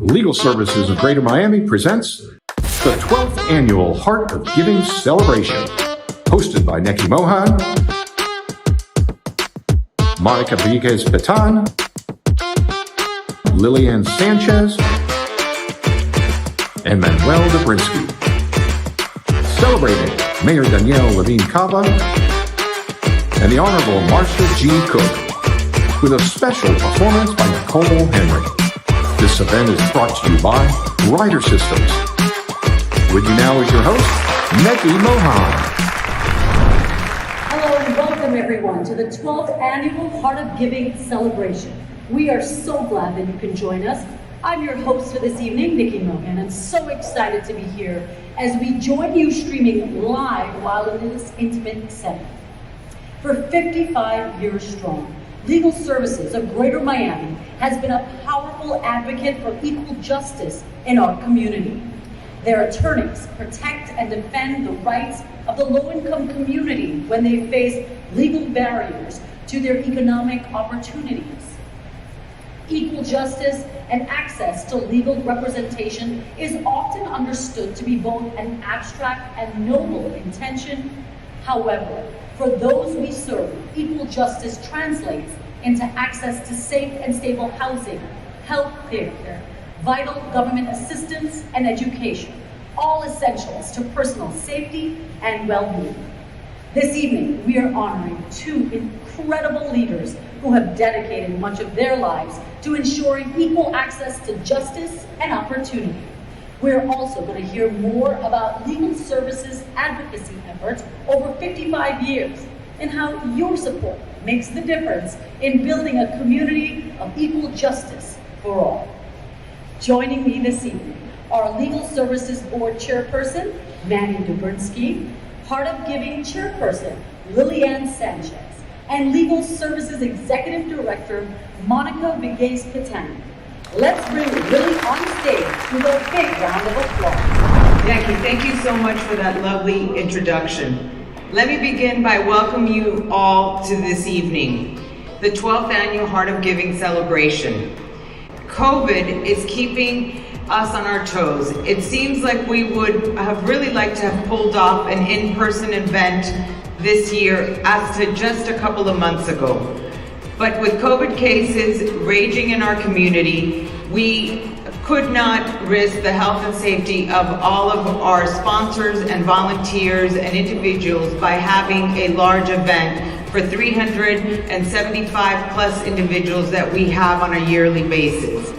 Legal Services of Greater Miami presents the 12th Annual Heart of Giving Celebration, hosted by Neki Mohan, Monica Viguez-Petan, Lilian Sanchez, and Manuel Dobrinsky. Celebrating Mayor Danielle Levine Cava and the Honorable Marsha G. Cook, with a special performance by Nicole Henry. This event is brought to you by Rider Systems. With you now is your host, Neki Mohan. Hello and welcome everyone to the 12th Annual Heart of Giving Celebration. We are so glad that you can join us. I'm your host for this evening, Neki Mohan, and so excited to be here as we join you streaming live while in this intimate setting. For 55 years strong, Legal Services of Greater Miami has been a powerful advocate for equal justice in our community. Their attorneys protect and defend the rights of the low-income community when they face legal barriers to their economic opportunities. Equal justice and access to legal representation is often understood to be both an abstract and noble intention. However, for those we serve, equal justice translates into access to safe and stable housing, health care, vital government assistance, and education, all essentials to personal safety and well-being. This evening, we are honoring two incredible leaders who have dedicated much of their lives to ensuring equal access to justice and opportunity. We're also going to hear more about Legal Services advocacy efforts over 55 years and how your support makes the difference in building a community of equal justice for all. Joining me this evening are Legal Services Board Chairperson Manny Dobrinsky, Heart of Giving Chairperson Lilian Sanchez, and Legal Services Executive Director Monica Viguez-Petan. Let's bring Lily on stage with a big round of applause. Jackie, thank you so much for that lovely introduction. Let me begin by welcoming you all to this evening, the 12th Annual Heart of Giving Celebration. COVID is keeping us on our toes. It seems like we would have really liked to have pulled off an in-person event this year as to just a couple of months ago. But with COVID cases raging in our community, we could not risk the health and safety of all of our sponsors and volunteers and individuals by having a large event for 375 plus individuals that we have on a yearly basis.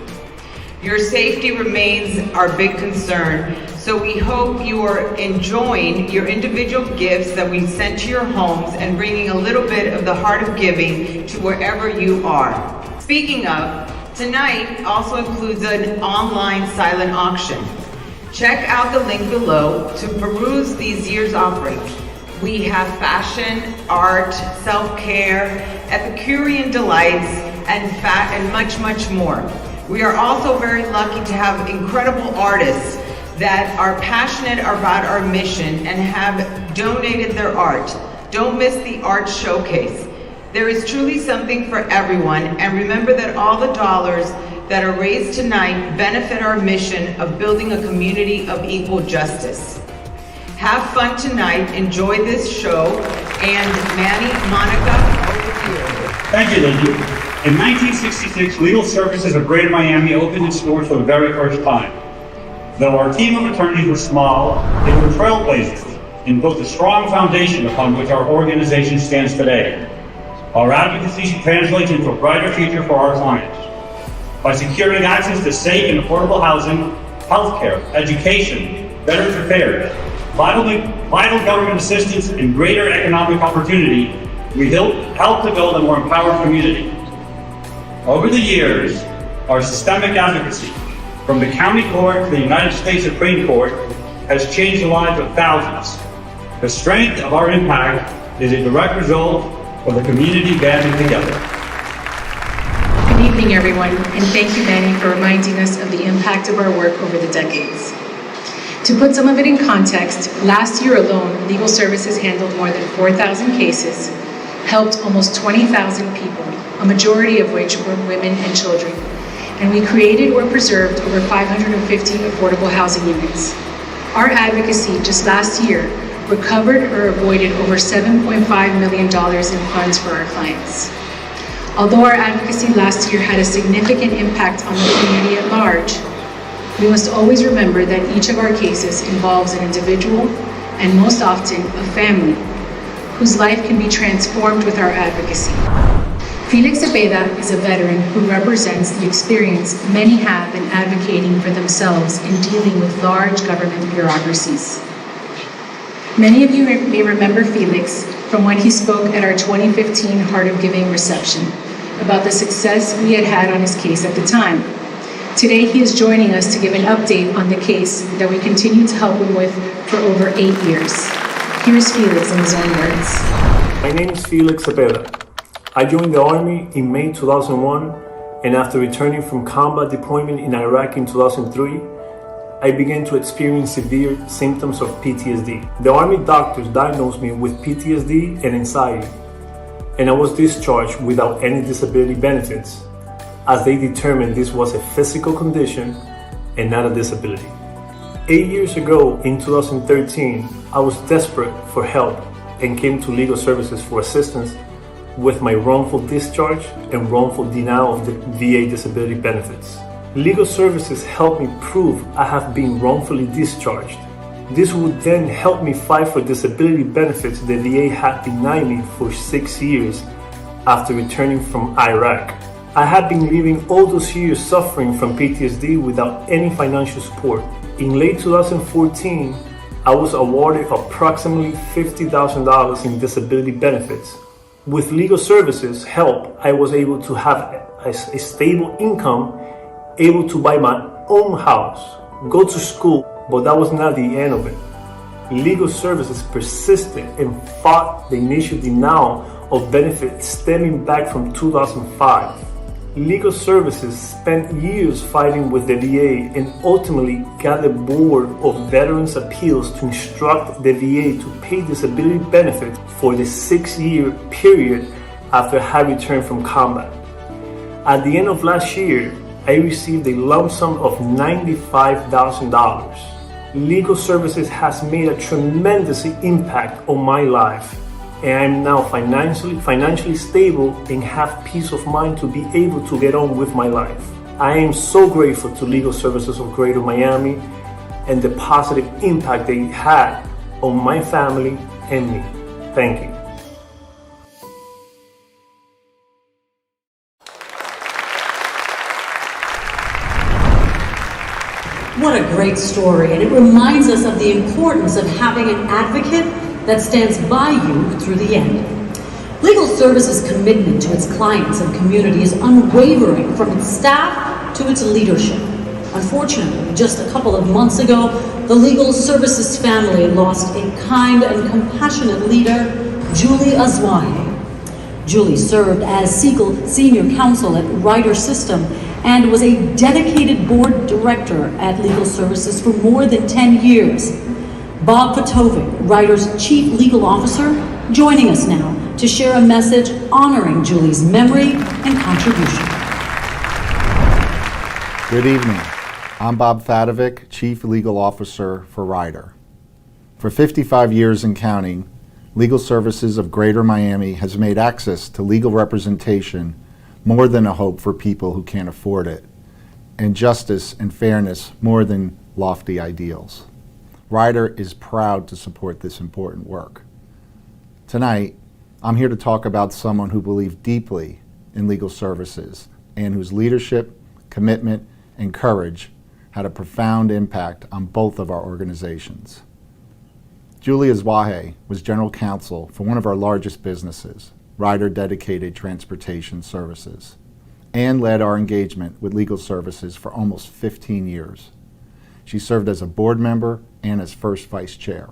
Your safety remains our big concern, so we hope you are enjoying your individual gifts that we sent to your homes and bringing a little bit of the heart of giving to wherever you are. Speaking of, tonight also includes an online silent auction. Check out the link below to peruse these year's offerings. We have fashion, art, self-care, Epicurean delights, and much, much more. We are also very lucky to have incredible artists that are passionate about our mission and have donated their art. Don't miss the art showcase. There is truly something for everyone, and remember that all the dollars that are raised tonight benefit our mission of building a community of equal justice. Have fun tonight, enjoy this show, and Manny, Monica, over to you. Thank you, Lindy. In 1966, Legal Services of Greater Miami opened its doors for the very first time. Though our team of attorneys were small, they were trailblazers and built a strong foundation upon which our organization stands today. Our advocacy translates into a brighter future for our clients. By securing access to safe and affordable housing, healthcare, education, veterans affairs, vital government assistance, and greater economic opportunity, we help to build a more empowered community. Over the years, our systemic advocacy, from the county court to the United States Supreme Court, has changed the lives of thousands. The strength of our impact is a direct result of the community banding together. Good evening, everyone, and thank you, Manny, for reminding us of the impact of our work over the decades. To put some of it in context, last year alone, Legal Services handled more than 4,000 cases, helped almost 20,000 people, a majority of which were women and children, and we created or preserved over 550 affordable housing units. Our advocacy just last year recovered or avoided over $7.5 million in funds for our clients. Although our advocacy last year had a significant impact on the community at large, we must always remember that each of our cases involves an individual, and most often a family, whose life can be transformed with our advocacy. Felix Cepeda is a veteran who represents the experience many have in advocating for themselves in dealing with large government bureaucracies. Many of you may remember Felix from when he spoke at our 2015 Heart of Giving reception about the success we had had on his case at the time. Today, he is joining us to give an update on the case that we continue to help him with for over 8 years. Here's Felix in his own words. My name is Felix Cepeda. I joined the Army in May 2001, and after returning from combat deployment in Iraq in 2003, I began to experience severe symptoms of PTSD. The Army doctors diagnosed me with PTSD and anxiety, and I was discharged without any disability benefits, as they determined this was a physical condition and not a disability. 8 years ago, in 2013, I was desperate for help and came to legal services for assistance with my wrongful discharge and wrongful denial of the VA disability benefits. Legal services helped me prove I have been wrongfully discharged. This would then help me fight for disability benefits the VA had denied me for 6 years after returning from Iraq. I had been living all those years suffering from PTSD without any financial support. In late 2014, I was awarded approximately $50,000 in disability benefits. With legal services help, I was able to have a stable income, able to buy my own house, go to school, but that was not the end of it. Legal services persisted and fought the initial denial of benefits stemming back from 2005. Legal services spent years fighting with the VA and ultimately got the Board of Veterans Appeals to instruct the VA to pay disability benefits for the 6-year period after I had returned from combat. At the end of last year, I received a lump sum of $95,000. Legal services has made a tremendous impact on my life, and I'm now financially stable and have peace of mind to be able to get on with my life. I am so grateful to Legal Services of Greater Miami and the positive impact they had on my family and me. Thank you. What a great story, and it reminds us of the importance of having an advocate that stands by you through the end. Legal Services' commitment to its clients and community is unwavering, from its staff to its leadership. Unfortunately, just a couple of months ago, the Legal Services family lost a kind and compassionate leader, Julie Azwahi. Julie served as senior counsel at Ryder System and was a dedicated board director at Legal Services for more than 10 years. Bob Potovic, Ryder's chief legal officer, joining us now to share a message honoring Julie's memory and contribution. Good evening. I'm Bob Fadovic, Chief Legal Officer for Ryder. For 55 years and counting, Legal Services of Greater Miami has made access to legal representation more than a hope for people who can't afford it, and justice and fairness more than lofty ideals. Ryder is proud to support this important work. Tonight, I'm here to talk about someone who believed deeply in legal services and whose leadership, commitment, and courage had a profound impact on both of our organizations. Julie Azwahi was general counsel for one of our largest businesses, Ryder Dedicated Transportation Services, and led our engagement with legal services for almost 15 years. She served as a board member and as first vice chair.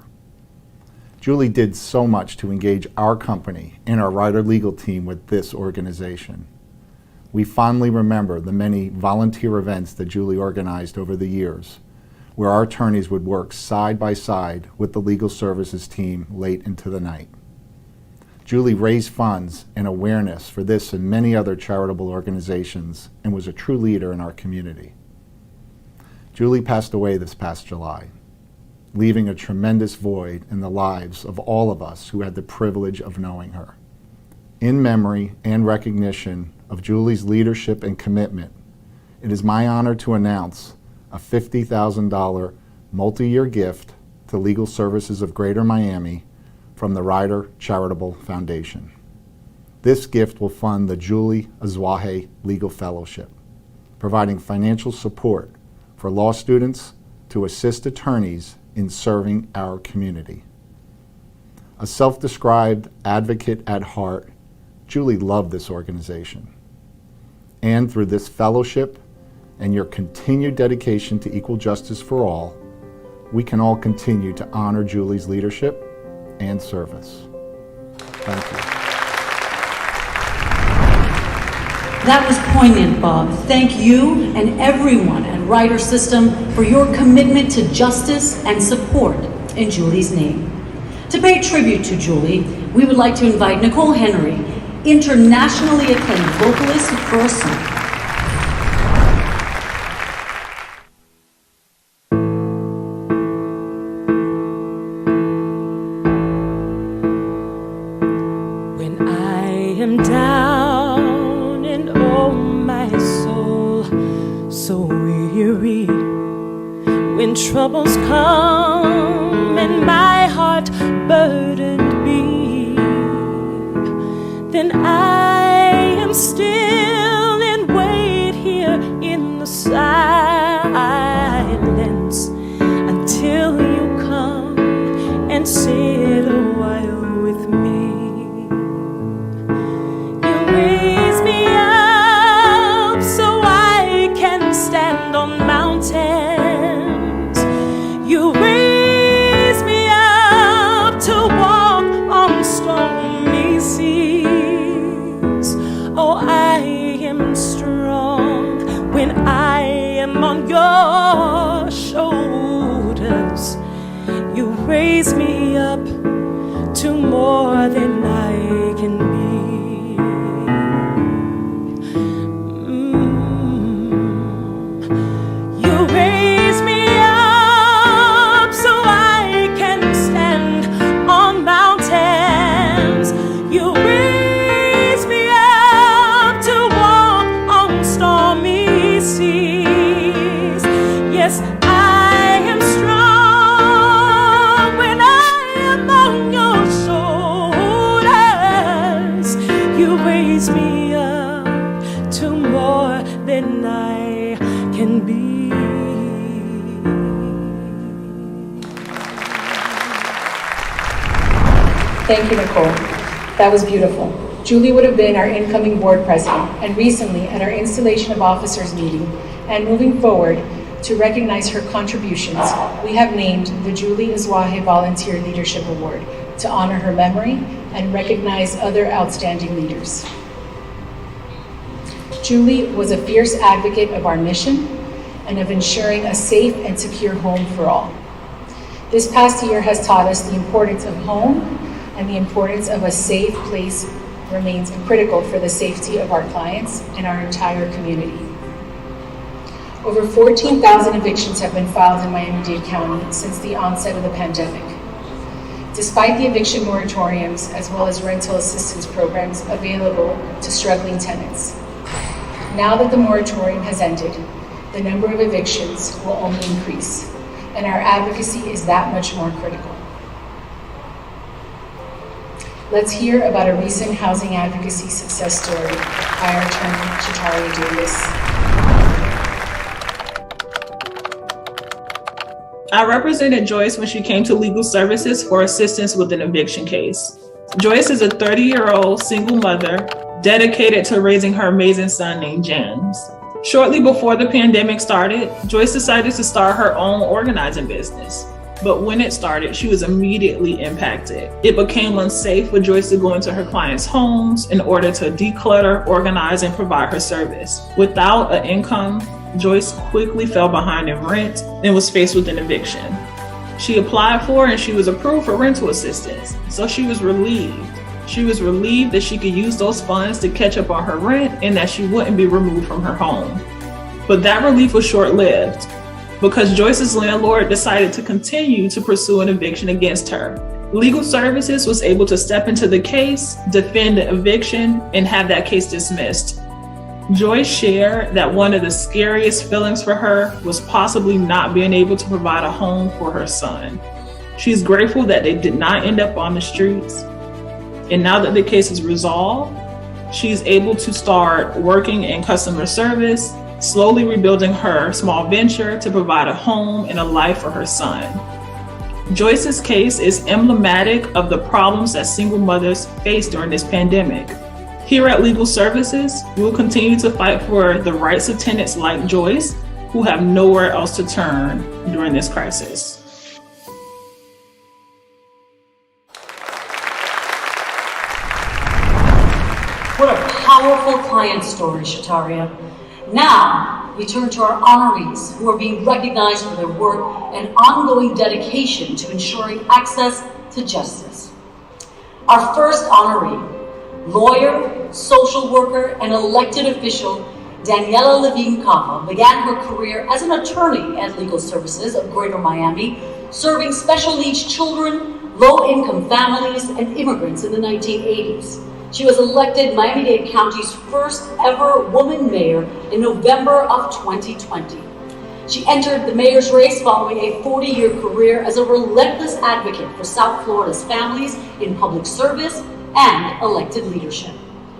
Julie did so much to engage our company and our Ryder legal team with this organization. We fondly remember the many volunteer events that Julie organized over the years, where our attorneys would work side by side with the legal services team late into the night. Julie raised funds and awareness for this and many other charitable organizations and was a true leader in our community. Julie passed away this past July, leaving a tremendous void in the lives of all of us who had the privilege of knowing her. In memory and recognition of Julie's leadership and commitment, it is my honor to announce a $50,000 multi-year gift to Legal Services of Greater Miami from the Ryder Charitable Foundation. This gift will fund the Julie Azwahe Legal Fellowship, providing financial support for law students to assist attorneys in serving our community. A self-described advocate at heart, Julie loved this organization. And through this fellowship and your continued dedication to equal justice for all, we can all continue to honor Julie's leadership and service. Thank you. That was poignant, Bob. Thank you and everyone at Ryder System for your commitment to justice and support in Julie's name. To pay tribute to Julie, we would like to invite Nicole Henry, internationally acclaimed vocalist, for a song. Troubles come and my heart burdened be, then I am still and wait here in the silence until you come and sit a while with me. You raise me up so I can stand on mountains. You raise me up to walk on stormy seas. Oh, I am strong when I am on your shoulders. You raise me up to more than I can be. You raise me up so I can stand on mountains. You raise me up to walk on stormy seas. Yes, I am strong when I am on your shoulders. You raise me up to more than I can be. Thank you, Nicole. That was beautiful. Julie would have been our incoming board president, and recently at our installation of officers meeting, and moving forward to recognize her contributions, we have named the Julie Azwahe Volunteer Leadership Award to honor her memory and recognize other outstanding leaders. Julie was a fierce advocate of our mission and of ensuring a safe and secure home for all. This past year has taught us the importance of home, and the importance of a safe place remains critical for the safety of our clients and our entire community. Over 14,000 evictions have been filed in Miami-Dade County since the onset of the pandemic. Despite the eviction moratoriums as well as rental assistance programs available to struggling tenants. Now that the moratorium has ended, the number of evictions will only increase, and our advocacy is that much more critical. Let's hear about a recent housing advocacy success story by our attorney, Chitaria Davis. I represented Joyce when she came to Legal Services for assistance with an eviction case. Joyce is a 30-year-old single mother dedicated to raising her amazing son named James. Shortly before the pandemic started, Joyce decided to start her own organizing business. But when it started, she was immediately impacted. It became unsafe for Joyce to go into her clients' homes in order to declutter, organize, and provide her service. Without an income, Joyce quickly fell behind in rent and was faced with an eviction. She applied for and she was approved for rental assistance, so she was relieved. She was relieved that she could use those funds to catch up on her rent and that she wouldn't be removed from her home. But that relief was short-lived because Joyce's landlord decided to continue to pursue an eviction against her. Legal Services was able to step into the case, defend the eviction, and have that case dismissed. Joyce shared that one of the scariest feelings for her was possibly not being able to provide a home for her son. She's grateful that they did not end up on the streets. And now that the case is resolved, she's able to start working in customer service, slowly rebuilding her small venture to provide a home and a life for her son. Joyce's case is emblematic of the problems that single mothers face during this pandemic. Here at Legal Services, we will continue to fight for the rights of tenants like Joyce, who have nowhere else to turn during this crisis. What a powerful client story, Shataria. Now, we turn to our honorees who are being recognized for their work and ongoing dedication to ensuring access to justice. Our first honoree, lawyer, social worker, and elected official Daniela Levine Cava began her career as an attorney at Legal Services of Greater Miami, serving special needs children, low-income families, and immigrants in the 1980s. She was elected Miami-Dade County's first ever woman mayor in November of 2020. She entered the mayor's race following a 40-year career as a relentless advocate for South Florida's families in public service and elected leadership.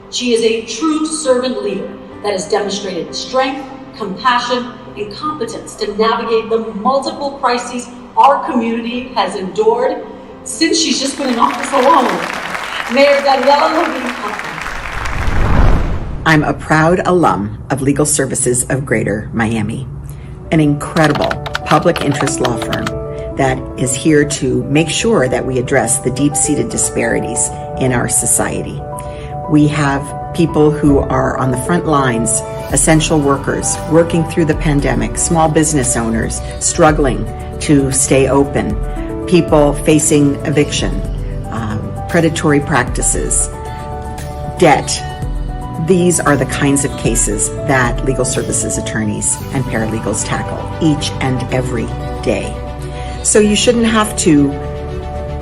She is a true servant leader that has demonstrated strength, compassion, and competence to navigate the multiple crises our community has endured since she's just been in office alone. Mayor Daniela Levine Cava. I'm a proud alum of Legal Services of Greater Miami, an incredible public interest law firm that is here to make sure that we address the deep-seated disparities in our society. We have people who are on the front lines, essential workers, working through the pandemic, small business owners struggling to stay open, people facing eviction, predatory practices, debt. These are the kinds of cases that legal services attorneys and paralegals tackle each and every day. So you shouldn't have to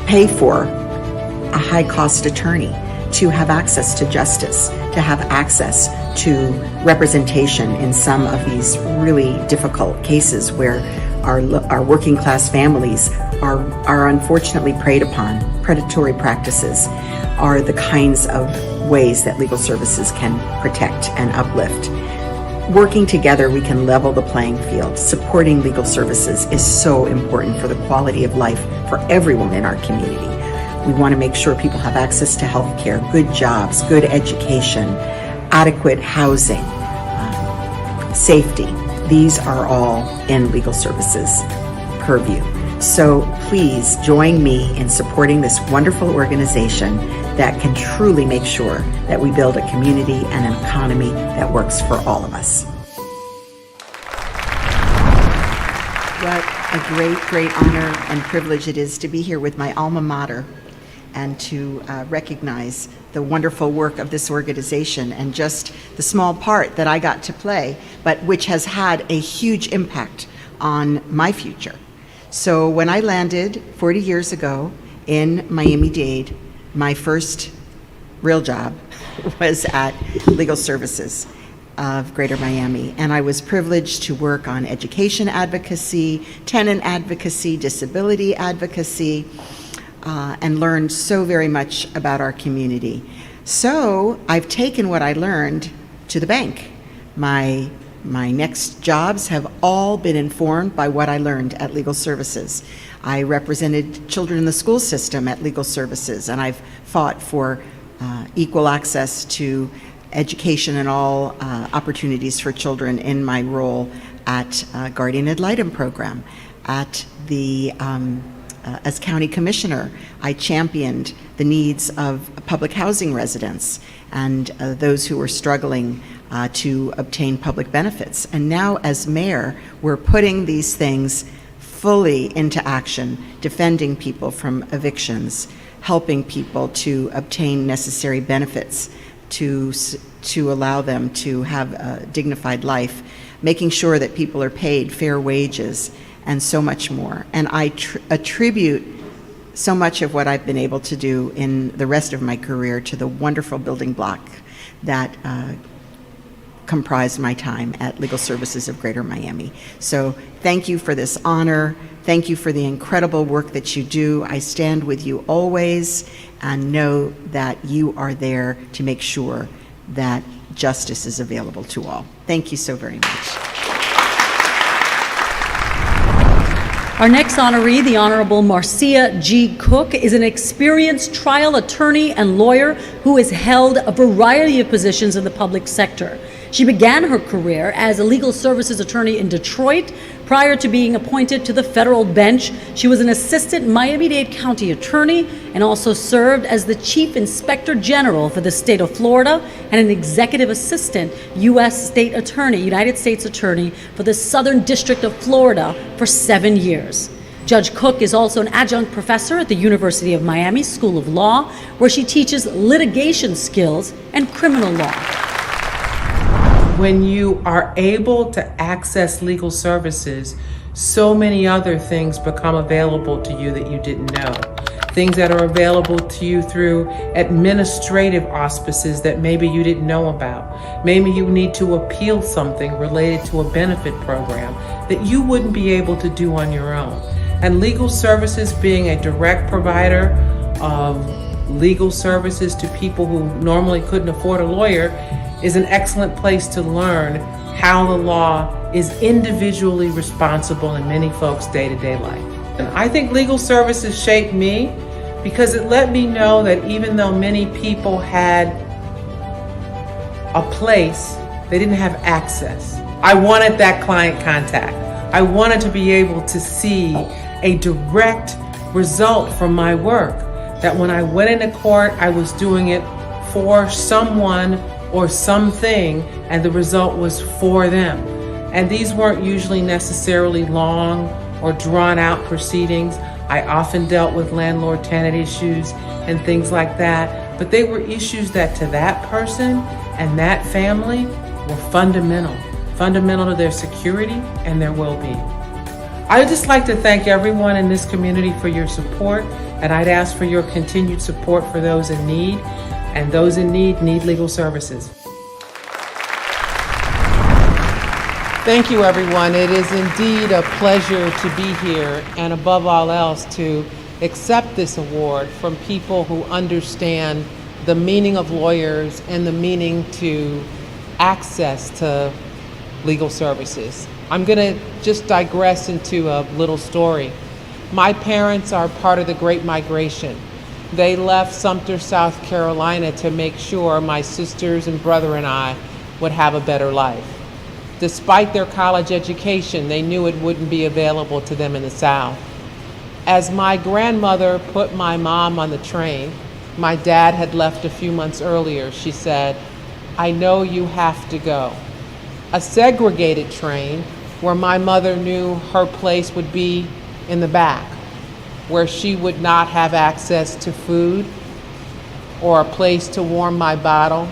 pay for a high-cost attorney to have access to justice, to have access to representation in some of these really difficult cases where our working class families are unfortunately preyed upon. Predatory practices are the kinds of ways that legal services can protect and uplift. Working together, we can level the playing field. Supporting legal services is so important for the quality of life for everyone in our community. We want to make sure people have access to health care, good jobs, good education, adequate housing, safety. These are all in legal services purview. So please join me in supporting this wonderful organization that can truly make sure that we build a community and an economy that works for all of us. What a great, great honor and privilege it is to be here with my alma mater and to recognize the wonderful work of this organization and just the small part that I got to play, but which has had a huge impact on my future. So when I landed 40 years ago in Miami-Dade, my first real job was at Legal Services of Greater Miami, and I was privileged to work on education advocacy, tenant advocacy, disability advocacy, and learned so very much about our community. So I've taken what I learned to the bank. My next jobs have all been informed by what I learned at Legal Services. I represented children in the school system at Legal Services, and I've fought for equal access to education and all opportunities for children in my role at Guardian Ad Litem program. At the as county commissioner, I championed the needs of public housing residents and those who were struggling to obtain public benefits. And now as mayor, we're putting these things fully into action, defending people from evictions, helping people to obtain necessary benefits to allow them to have a dignified life, making sure that people are paid fair wages, and so much more. And I attribute so much of what I've been able to do in the rest of my career to the wonderful building block that comprised my time at Legal Services of Greater Miami. So thank you for this honor. Thank you for the incredible work that you do. I stand with you always and know that you are there to make sure that justice is available to all. Thank you so very much. Our next honoree, the Honorable Marcia G. Cook, is an experienced trial attorney and lawyer who has held a variety of positions in the public sector. She began her career as a legal services attorney in Detroit. Prior to being appointed to the federal bench, she was an assistant Miami-Dade County attorney and also served as the Chief Inspector General for the state of Florida and an executive assistant United States Attorney for the Southern District of Florida for 7 years. Judge Cook is also an adjunct professor at the University of Miami School of Law, where she teaches litigation skills and criminal law. When you are able to access legal services, so many other things become available to you that you didn't know. Things that are available to you through administrative auspices that maybe you didn't know about. Maybe you need to appeal something related to a benefit program that you wouldn't be able to do on your own. And legal services, being a direct provider of legal services to people who normally couldn't afford a lawyer, is an excellent place to learn how the law is individually responsible in many folks' day-to-day life. And I think legal services shaped me because it let me know that even though many people had a place, they didn't have access. I wanted that client contact. I wanted to be able to see a direct result from my work, that when I went into court, I was doing it for someone or something, and the result was for them. And these weren't usually necessarily long or drawn out proceedings. I often dealt with landlord-tenant issues and things like that, but they were issues that to that person and that family were fundamental to their security and their well-being. I would just like to thank everyone in this community for your support, and I'd ask for your continued support for those in need, and those in need legal services. Thank you, everyone. It is indeed a pleasure to be here, and above all else, to accept this award from people who understand the meaning of lawyers and the meaning to access to legal services. I'm going to just digress into a little story. My parents are part of the Great Migration. They left Sumter, South Carolina to make sure my sisters and brother and I would have a better life. Despite their college education, they knew it wouldn't be available to them in the South. As my grandmother put my mom on the train, my dad had left a few months earlier, she said, "I know you have to go." A segregated train where my mother knew her place would be in the back, where she would not have access to food or a place to warm my bottle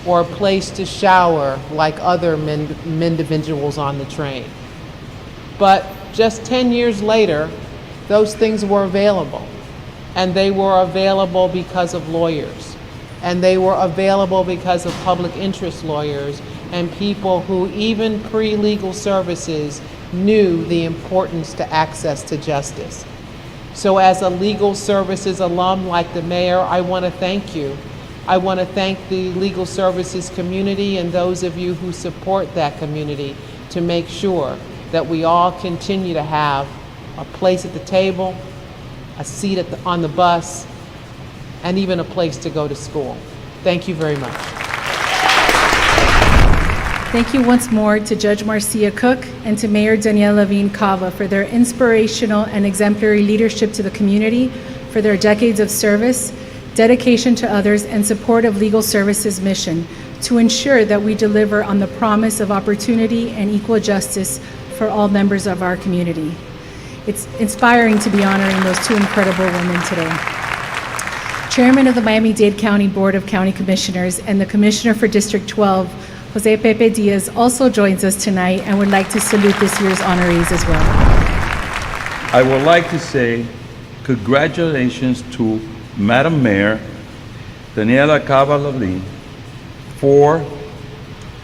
or a place to shower like other individuals on the train. But just 10 years later, those things were available, and they were available because of lawyers, and they were available because of public interest lawyers and people who even pre-legal services knew the importance to access to justice. So as a legal services alum like the mayor, I want to thank you. I want to thank the legal services community and those of you who support that community to make sure that we all continue to have a place at the table, a seat on the bus, and even a place to go to school. Thank you very much. Thank you once more to Judge Marcia Cook and to Mayor Danielle Levine Cava for their inspirational and exemplary leadership to the community, for their decades of service, dedication to others, and support of legal services mission to ensure that we deliver on the promise of opportunity and equal justice for all members of our community. It's inspiring to be honoring those two incredible women today. Chairman of the Miami-Dade County Board of County Commissioners and the Commissioner for District 12, Jose Pepe Diaz, also joins us tonight and would like to salute this year's honorees as well. I would like to say congratulations to Madam Mayor Daniela Cava-Lablin for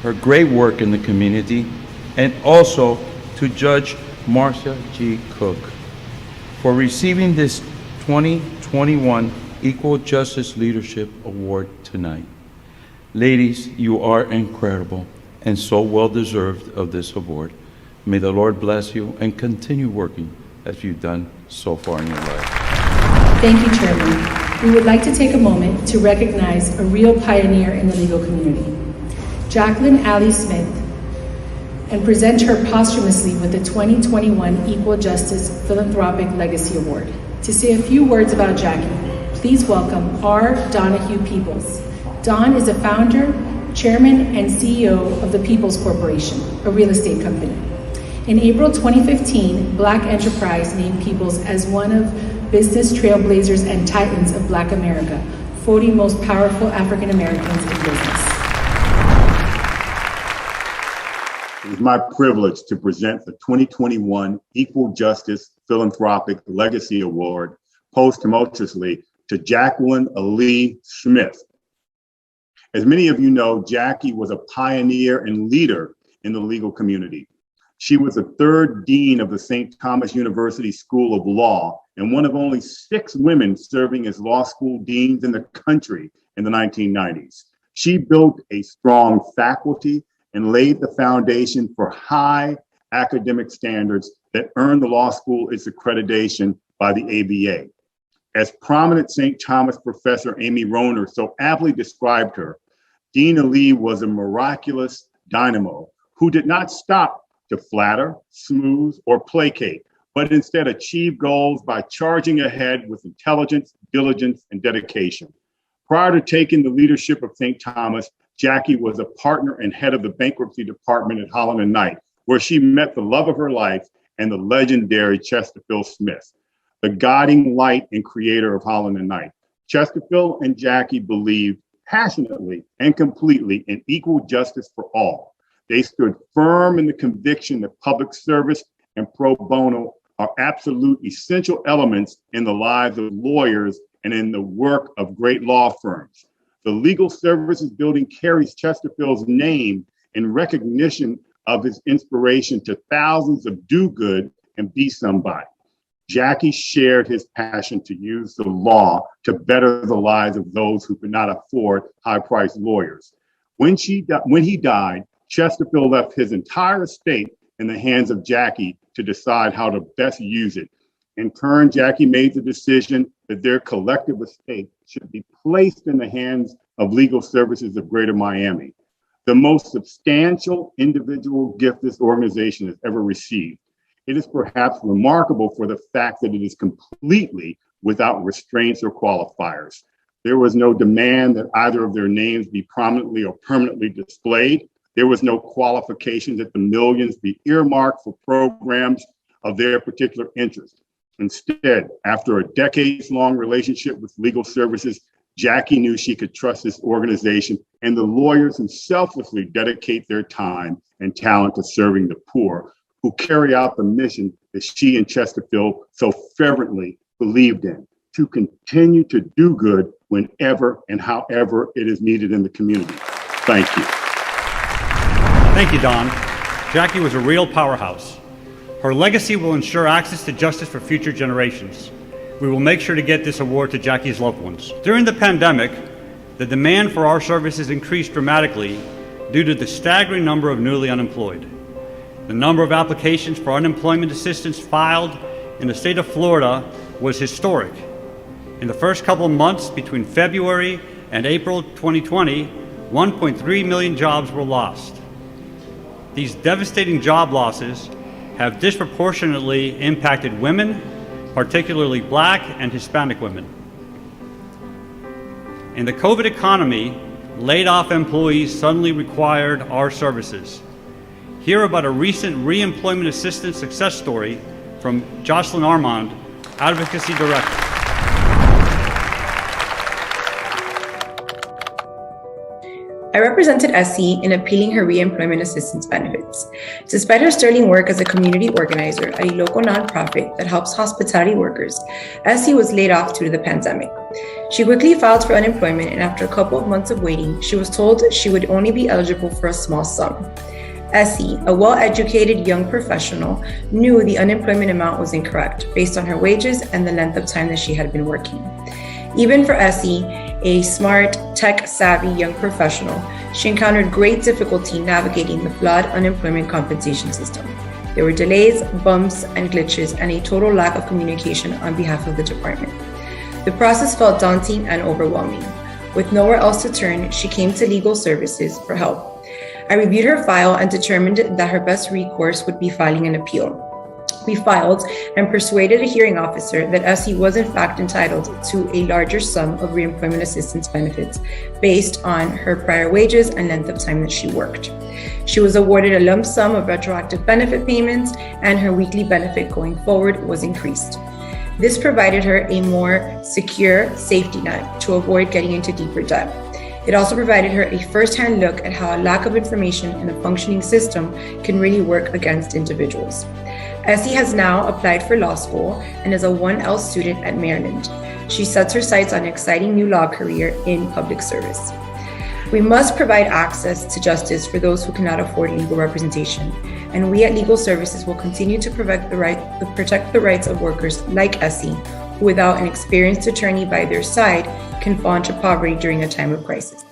her great work in the community, and also to Judge Marcia G. Cook for receiving this 2021 Equal Justice Leadership Award tonight. Ladies, you are incredible and so well deserved of this award. May the Lord bless you and continue working as you've done so far in your life. Thank you, Chairman. We would like to take a moment to recognize a real pioneer in the legal community, Jacqueline Alley Smith, and present her posthumously with the 2021 Equal Justice Philanthropic Legacy Award. To say a few words about Jackie, please welcome R. Donahue Peoples. Don is a founder, chairman, and CEO of the Peoples Corporation, a real estate company. In April 2015, Black Enterprise named Peoples as one of business trailblazers and titans of Black America, 40 most powerful African Americans in business. It is my privilege to present the 2021 Equal Justice Philanthropic Legacy Award posthumously to Jacqueline Ali Smith. As many of you know, Jackie was a pioneer and leader in the legal community. She was the third dean of the St. Thomas University School of Law and one of only 6 women serving as law school deans in the country in the 1990s. She built a strong faculty and laid the foundation for high academic standards that earned the law school its accreditation by the ABA. As prominent St. Thomas professor Amy Rohner so aptly described her, Dean Ali was a miraculous dynamo who did not stop to flatter, smooth, or placate, but instead achieve goals by charging ahead with intelligence, diligence, and dedication. Prior to taking the leadership of St. Thomas, Jackie was a partner and head of the bankruptcy department at Holland & Knight, where she met the love of her life and the legendary Chesterfield Smith, the guiding light and creator of Holland & Knight. Chesterfield and Jackie believed passionately and completely in equal justice for all. They stood firm in the conviction that public service and pro bono are absolute essential elements in the lives of lawyers and in the work of great law firms. The Legal Services Building carries Chesterfield's name in recognition of his inspiration to thousands of do good and be somebody. Jackie shared his passion to use the law to better the lives of those who could not afford high-priced lawyers. When he died, Chesterfield left his entire estate in the hands of Jackie to decide how to best use it. In turn, Jackie made the decision that their collective estate should be placed in the hands of Legal Services of Greater Miami, the most substantial individual gift this organization has ever received. It is perhaps remarkable for the fact that it is completely without restraints or qualifiers. There was no demand that either of their names be prominently or permanently displayed. There was no qualification that the millions be earmarked for programs of their particular interest. Instead, after a decades-long relationship with Legal Services, Jackie knew she could trust this organization and the lawyers who selflessly dedicate their time and talent to serving the poor, who carry out the mission that she and Chesterfield so fervently believed in, to continue to do good whenever and however it is needed in the community. Thank you. Thank you, Don. Jackie was a real powerhouse. Her legacy will ensure access to justice for future generations. We will make sure to get this award to Jackie's loved ones. During the pandemic, the demand for our services increased dramatically due to the staggering number of newly unemployed. The number of applications for unemployment assistance filed in the state of Florida was historic. In the first couple of months between February and April 2020, 1.3 million jobs were lost. These devastating job losses have disproportionately impacted women, particularly Black and Hispanic women. In the COVID economy, laid-off employees suddenly required our services. Hear about a recent re-employment assistance success story from Jocelyn Armand, Advocacy Director. I represented Essie in appealing her reemployment assistance benefits. Despite her sterling work as a community organizer at a local nonprofit that helps hospitality workers, Essie was laid off due to the pandemic. She quickly filed for unemployment, and after a couple of months of waiting, she was told she would only be eligible for a small sum. Essie, a well-educated young professional, knew the unemployment amount was incorrect based on her wages and the length of time that she had been working. Even for Essie, a smart, tech-savvy young professional, she encountered great difficulty navigating the flawed unemployment compensation system. There were delays, bumps, and glitches, and a total lack of communication on behalf of the department. The process felt daunting and overwhelming. With nowhere else to turn, she came to legal services for help. I reviewed her file and determined that her best recourse would be filing an appeal. We filed and persuaded a hearing officer that Essie was in fact entitled to a larger sum of reemployment assistance benefits based on her prior wages and length of time that she worked. She was awarded a lump sum of retroactive benefit payments, and her weekly benefit going forward was increased. This provided her a more secure safety net to avoid getting into deeper debt. It also provided her a first-hand look at how a lack of information in a functioning system can really work against individuals. Essie has now applied for law school and is a 1L student at Maryland. She sets her sights on an exciting new law career in public service. We must provide access to justice for those who cannot afford legal representation, and we at Legal Services will continue to protect the rights of workers like Essie, who without an experienced attorney by their side can fall into poverty during a time of crisis.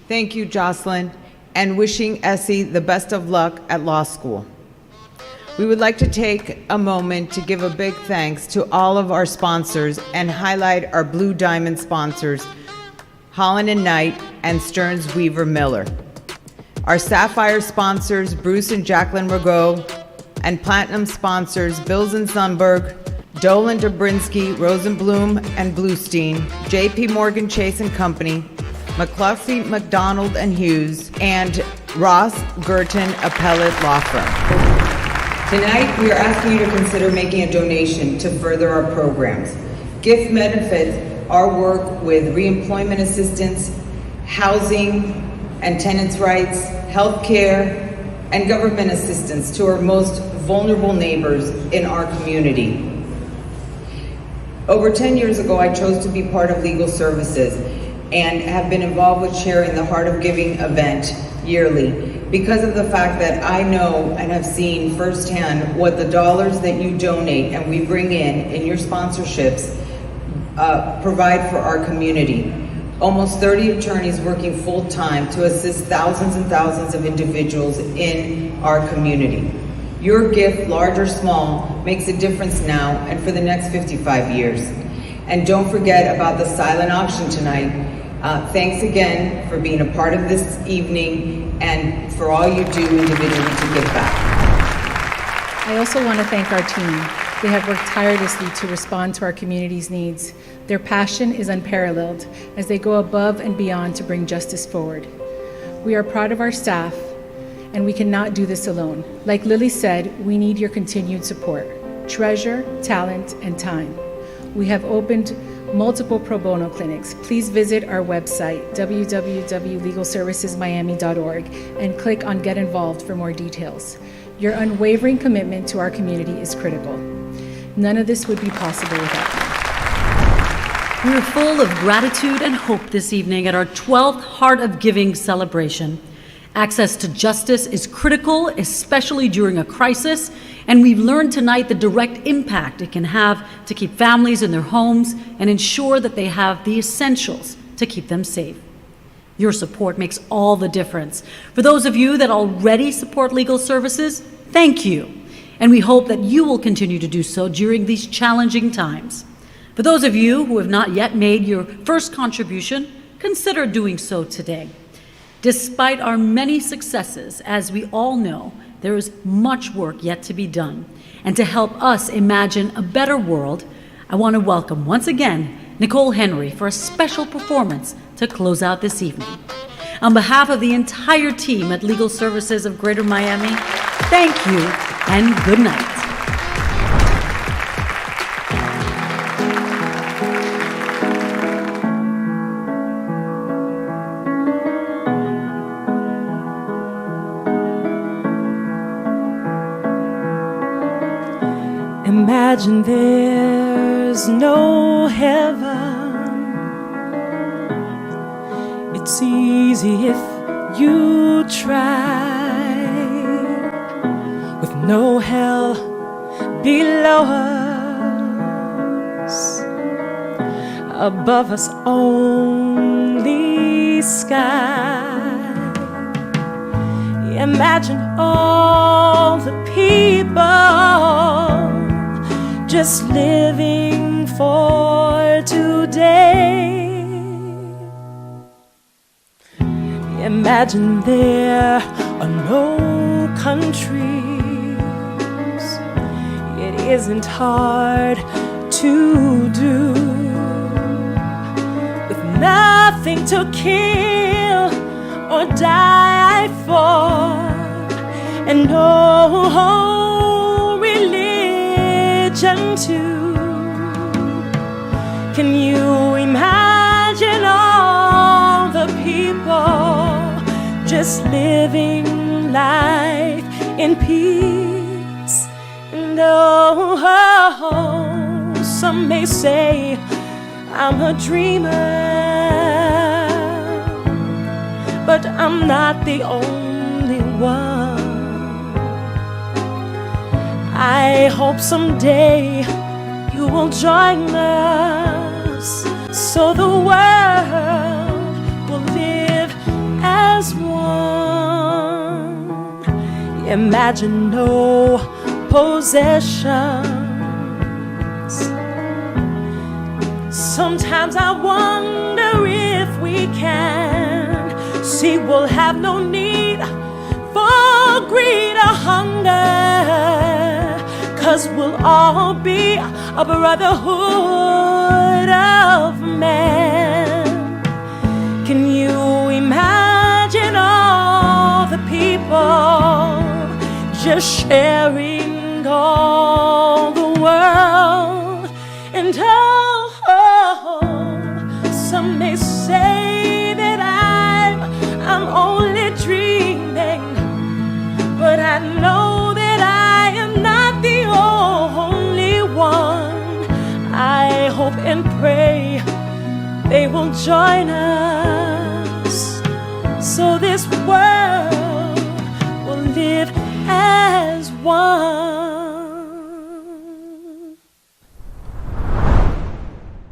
Thank you, Jocelyn, and wishing Essie the best of luck at law school. We would like to take a moment to give a big thanks to all of our sponsors and highlight our Blue Diamond sponsors, Holland & Knight and Stearns Weaver Miller. Our Sapphire sponsors, Bruce and Jacqueline Rago, and Platinum sponsors, Bills and Sundberg, Dolan Dobrinsky, Rosenblum and Bluestein, JP Morgan Chase and Company, McCluskey, McDonald and Hughes, and Ross Girton Appellate Law Firm. Tonight, we are asking you to consider making a donation to further our programs. Gift benefits our work with reemployment assistance, housing and tenants' rights, health care, and government assistance to our most vulnerable neighbors in our community. Over 10 years ago, I chose to be part of Legal Services and have been involved with chairing the Heart of Giving event yearly because of the fact that I know and have seen firsthand what the dollars that you donate and we bring in your sponsorships provide for our community. Almost 30 attorneys working full-time to assist thousands and thousands of individuals in our community. Your gift, large or small, makes a difference now and for the next 55 years. And don't forget about the silent auction tonight. Thanks again for being a part of this evening and for all you do individually to give back. I also want to thank our team. They have worked tirelessly to respond to our community's needs. Their passion is unparalleled as they go above and beyond to bring justice forward. We are proud of our staff, and we cannot do this alone. Like Lily said, we need your continued support, treasure, talent, and time. We have opened multiple pro bono clinics. Please visit our website, www.legalservicesmiami.org, and click on Get Involved for more details. Your unwavering commitment to our community is critical. None of this would be possible without you. We're full of gratitude and hope this evening at our 12th Heart of Giving celebration. Access to justice is critical, especially during a crisis, and we've learned tonight the direct impact it can have to keep families in their homes and ensure that they have the essentials to keep them safe. Your support makes all the difference. For those of you that already support Legal Services, thank you. And we hope that you will continue to do so during these challenging times. For those of you who have not yet made your first contribution, consider doing so today. Despite our many successes, as we all know, there is much work yet to be done. And to help us imagine a better world, I want to welcome once again Nicole Henry for a special performance to close out this evening. On behalf of the entire team at Legal Services of Greater Miami, thank you and good night. Imagine there's no heaven. It's easy if you try. With no hell below us, above us only sky. Imagine all the people just living for today. Imagine there are no countries. It isn't hard to do. With nothing to kill or die for, and no religion too. Can you imagine all the people just living life in peace? And some may say I'm a dreamer, but I'm not the only one. I hope someday you will join us, so the world will live as one. Imagine no possessions. Sometimes I wonder if we can see we'll have no need for greed or hunger, 'cause we'll all be a brotherhood of man. Can you imagine all the people just sharing all the world? And some may say that I'm only dreaming, but I know that I am not the only one. I hope and pray they will join us, so this world will live as one.